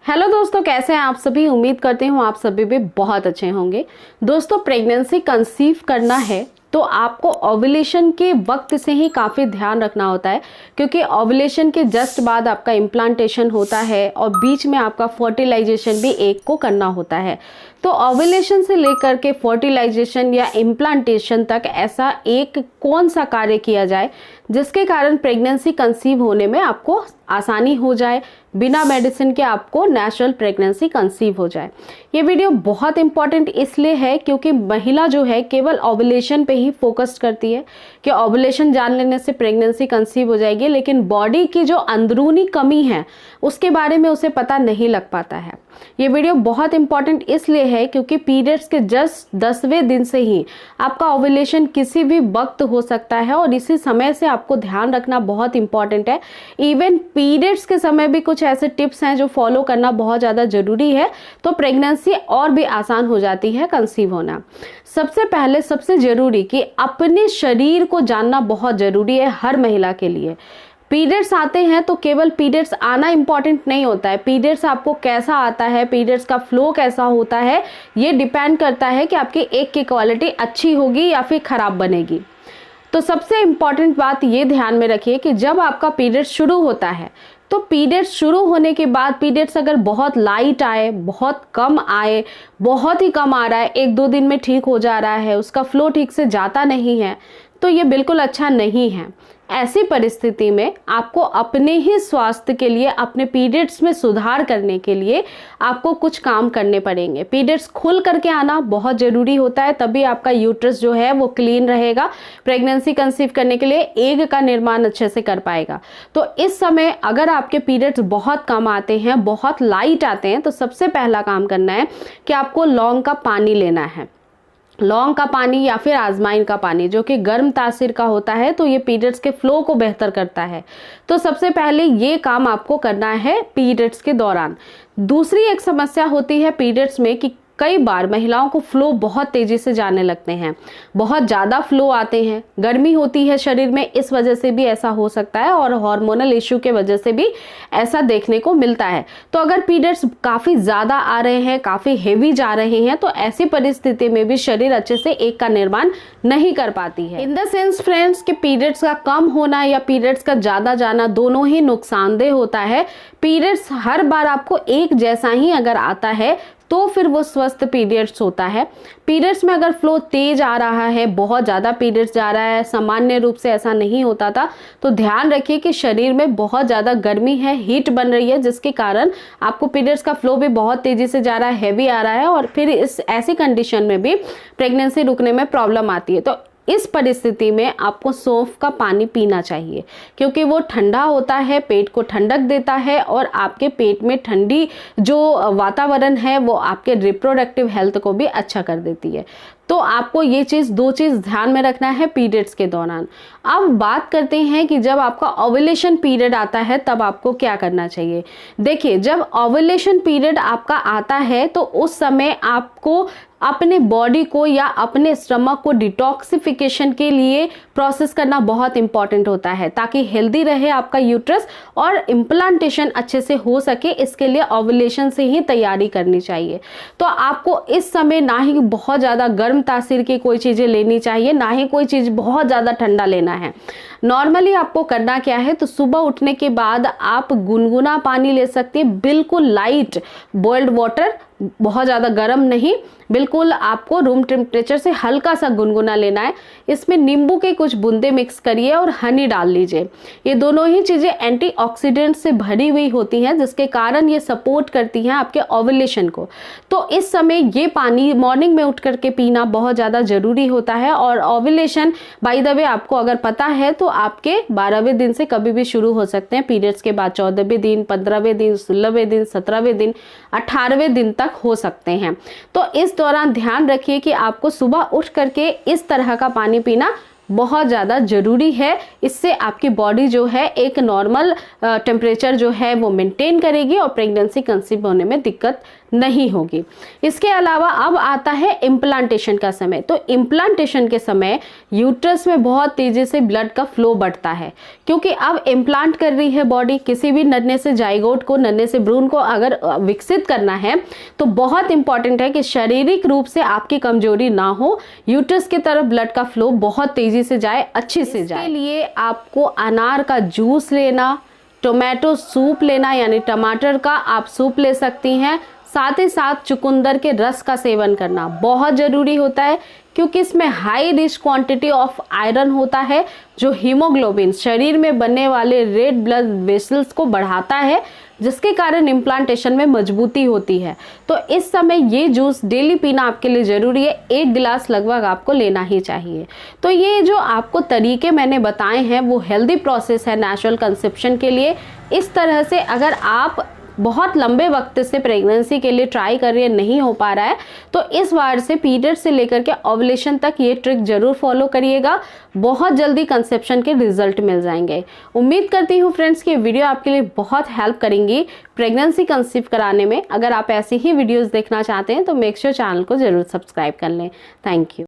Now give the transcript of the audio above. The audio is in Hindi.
हेलो दोस्तों, कैसे हैं आप सभी। उम्मीद करते हूँ आप सभी भी बहुत अच्छे होंगे। दोस्तों, प्रेगनेंसी कंसीव करना है तो आपको ओव्यूलेशन के वक्त से ही काफ़ी ध्यान रखना होता है, क्योंकि ओव्यूलेशन के जस्ट बाद आपका इम्प्लांटेशन होता है और बीच में आपका फर्टिलाइजेशन भी एक को करना होता है। तो ओव्यूलेशन से लेकर के फर्टिलाइजेशन या इम्प्लांटेशन तक ऐसा एक कौन सा कार्य किया जाए जिसके कारण प्रेगनेंसी कंसीव होने में आपको आसानी हो जाए, बिना मेडिसिन के आपको नेचुरल प्रेगनेंसी कंसीव हो जाए। ये वीडियो बहुत इंपॉर्टेंट इसलिए है क्योंकि महिला जो है केवल ओव्यूलेशन पे ही फोकस करती है कि ओव्यूलेशन जान लेने से प्रेगनेंसी कंसीव हो जाएगी, लेकिन बॉडी की जो अंदरूनी कमी है उसके बारे में उसे पता नहीं लग पाता है। ये वीडियो बहुत इंपॉर्टेंट इसलिए है क्योंकि पीरियड्स के जस्ट 10वें दिन से ही आपका ओव्यूलेशन किसी भी वक्त हो सकता है और इसी समय से आपको ध्यान रखना बहुत इंपॉर्टेंट है। इवन पीरियड्स के समय भी कुछ ऐसे टिप्स हैं जो फॉलो करना बहुत ज़्यादा ज़रूरी है, तो प्रेगनेंसी और भी आसान हो जाती है कंसीव होना। सबसे पहले सबसे ज़रूरी कि अपने शरीर को जानना बहुत ज़रूरी है हर महिला के लिए। पीरियड्स आते हैं तो केवल पीरियड्स आना इंपॉर्टेंट नहीं होता है, पीरियड्स आपको कैसा आता है, पीरियड्स का फ्लो कैसा होता है, ये डिपेंड करता है कि आपकी एक की क्वालिटी अच्छी होगी या फिर ख़राब बनेगी। तो सबसे इम्पॉर्टेंट बात ये ध्यान में रखिए कि जब आपका पीरियड शुरू होता है तो पीरियड्स शुरू होने के बाद पीरियड्स अगर बहुत लाइट आए, बहुत कम आए, बहुत ही कम आ रहा है, 1-2 दिन में ठीक हो जा रहा है, उसका फ्लो ठीक से जाता नहीं है, तो ये बिल्कुल अच्छा नहीं है। ऐसी परिस्थिति में आपको अपने ही स्वास्थ्य के लिए, अपने पीरियड्स में सुधार करने के लिए आपको कुछ काम करने पड़ेंगे। पीरियड्स खुल करके आना बहुत ज़रूरी होता है, तभी आपका यूट्रस जो है वो क्लीन रहेगा, प्रेगनेंसी कंसीव करने के लिए एग का निर्माण अच्छे से कर पाएगा। तो इस समय अगर आपके पीरियड्स बहुत कम आते हैं, बहुत लाइट आते हैं, तो सबसे पहला काम करना है कि आपको लौंग का पानी लेना है। लौंग का पानी या फिर आजवाइन का पानी जो कि गर्म तासीर का होता है, तो ये पीरियड्स के फ्लो को बेहतर करता है। तो सबसे पहले ये काम आपको करना है पीरियड्स के दौरान। दूसरी एक समस्या होती है पीरियड्स में कि कई बार महिलाओं को फ्लो बहुत तेज़ी से जाने लगते हैं, बहुत ज़्यादा फ्लो आते हैं, गर्मी होती है शरीर में, इस वजह से भी ऐसा हो सकता है और हार्मोनल इश्यू के वजह से भी ऐसा देखने को मिलता है। तो अगर पीरियड्स काफ़ी ज़्यादा आ रहे हैं, काफ़ी हेवी जा रहे हैं, तो ऐसी परिस्थिति में भी शरीर अच्छे से एक का निर्माण नहीं कर पाती है। इन द सेंस फ्रेंड्स कि पीरियड्स का कम होना या पीरियड्स का ज़्यादा जाना दोनों ही नुकसानदेह होता है। पीरियड्स हर बार आपको एक जैसा ही अगर आता है तो फिर वो स्वस्थ पीरियड्स होता है। पीरियड्स में अगर फ्लो तेज आ रहा है, बहुत ज़्यादा पीरियड्स जा रहा है, सामान्य रूप से ऐसा नहीं होता था, तो ध्यान रखिए कि शरीर में बहुत ज़्यादा गर्मी है, हीट बन रही है, जिसके कारण आपको पीरियड्स का फ्लो भी बहुत तेज़ी से जा रहा है, हैवी आ रहा है और फिर इस ऐसी कंडीशन में भी प्रेगनेंसी रुकने में प्रॉब्लम आती है। तो इस परिस्थिति में आपको सौंफ का पानी पीना चाहिए, क्योंकि वो ठंडा होता है, पेट को ठंडक देता है और आपके पेट में ठंडी जो वातावरण है वो आपके रिप्रोडक्टिव हेल्थ को भी अच्छा कर देती है। तो आपको ये दो चीज़ ध्यान में रखना है पीरियड्स के दौरान। अब बात करते हैं कि जब आपका ओव्यूलेशन पीरियड आता है तब आपको क्या करना चाहिए। देखिए, जब ओव्यूलेशन पीरियड आपका आता है तो उस समय आपको अपने बॉडी को या अपने स्टमक को डिटॉक्सिफिकेशन के लिए प्रोसेस करना बहुत इंपॉर्टेंट होता है, ताकि हेल्दी रहे आपका यूट्रस और इम्प्लांटेशन अच्छे से हो सके। इसके लिए ओव्यूलेशन से ही तैयारी करनी चाहिए। तो आपको इस समय ना ही बहुत ज़्यादा गर्म तासीर की कोई चीज़ें लेनी चाहिए, ना ही कोई चीज़ बहुत ज़्यादा ठंडा लेना है। नॉर्मली आपको करना क्या है, तो सुबह उठने के बाद आप गुनगुना पानी ले सकते हैं, बिल्कुल लाइट बॉइल्ड वाटर, बहुत ज़्यादा गर्म नहीं, बिल्कुल आपको रूम टेम्परेचर से हल्का सा गुनगुना लेना है। इसमें नींबू के कुछ बूंदे मिक्स करिए और हनी डाल लीजिए। ये दोनों ही चीज़ें एंटीऑक्सीडेंट से भरी हुई होती हैं, जिसके कारण ये सपोर्ट करती हैं आपके ओव्यूलेशन को। तो इस समय ये पानी मॉर्निंग में उठ करके पीना बहुत ज़्यादा ज़रूरी होता है। और ओव्यूलेशन बाय द वे आपको अगर पता है तो आपके 12वें दिन से कभी भी शुरू हो सकते हैं, पीरियड्स के बाद 14वें दिन, 15वें दिन, 16वें दिन, 17वें दिन, 18वें दिन तक हो सकते हैं। तो इस दौरान ध्यान रखिए कि आपको सुबह उठ करके इस तरह का पानी पीना बहुत ज़्यादा ज़रूरी है। इससे आपकी बॉडी जो है एक नॉर्मल टेम्परेचर जो है वो मेंटेन करेगी और प्रेगनेंसी कंसीव होने में दिक्कत नहीं होगी। इसके अलावा अब आता है इम्प्लांटेशन का समय। तो इम्प्लांटेशन के समय यूट्रस में बहुत तेज़ी से ब्लड का फ्लो बढ़ता है, क्योंकि अब इम्प्लांट कर रही है बॉडी। किसी भी नन्हे से जाइगोट को, नन्हे से भ्रूण को अगर विकसित करना है तो बहुत इंपॉर्टेंट है कि शारीरिक रूप से आपकी कमजोरी ना हो, यूट्रस की तरफ ब्लड का फ्लो बहुत तेजी से जाए, अच्छे से जाए। इसके लिए आपको अनार का जूस लेना, टोमेटो सूप लेना, यानी टमाटर का आप सूप ले सकती हैं। साथ ही साथ चुकंदर के रस का सेवन करना बहुत ज़रूरी होता है, क्योंकि इसमें high rich quantity of iron होता है, जो हीमोग्लोबिन शरीर में बनने वाले रेड ब्लड वेसल्स को बढ़ाता है, जिसके कारण इम्प्लांटेशन में मजबूती होती है। तो इस समय ये जूस डेली पीना आपके लिए ज़रूरी है। 1 गिलास लगभग आपको लेना ही चाहिए। तो ये जो आपको तरीके मैंने बताए हैं वो हेल्दी प्रोसेस है नेचुरल कंसेप्शन के लिए। इस तरह से अगर आप बहुत लंबे वक्त से प्रेगनेंसी के लिए ट्राई कर रही है, नहीं हो पा रहा है, तो इस बार से पीरियड से लेकर के ओवुलेशन तक ये ट्रिक जरूर फॉलो करिएगा। बहुत जल्दी कंसेप्शन के रिजल्ट मिल जाएंगे। उम्मीद करती हूँ फ्रेंड्स कि वीडियो आपके लिए बहुत हेल्प करेंगी प्रेगनेंसी कंसीव कराने में। अगर आप ऐसी ही वीडियोज़ देखना चाहते हैं तो मेक श्योर चैनल को जरूर सब्सक्राइब कर लें। Thank you.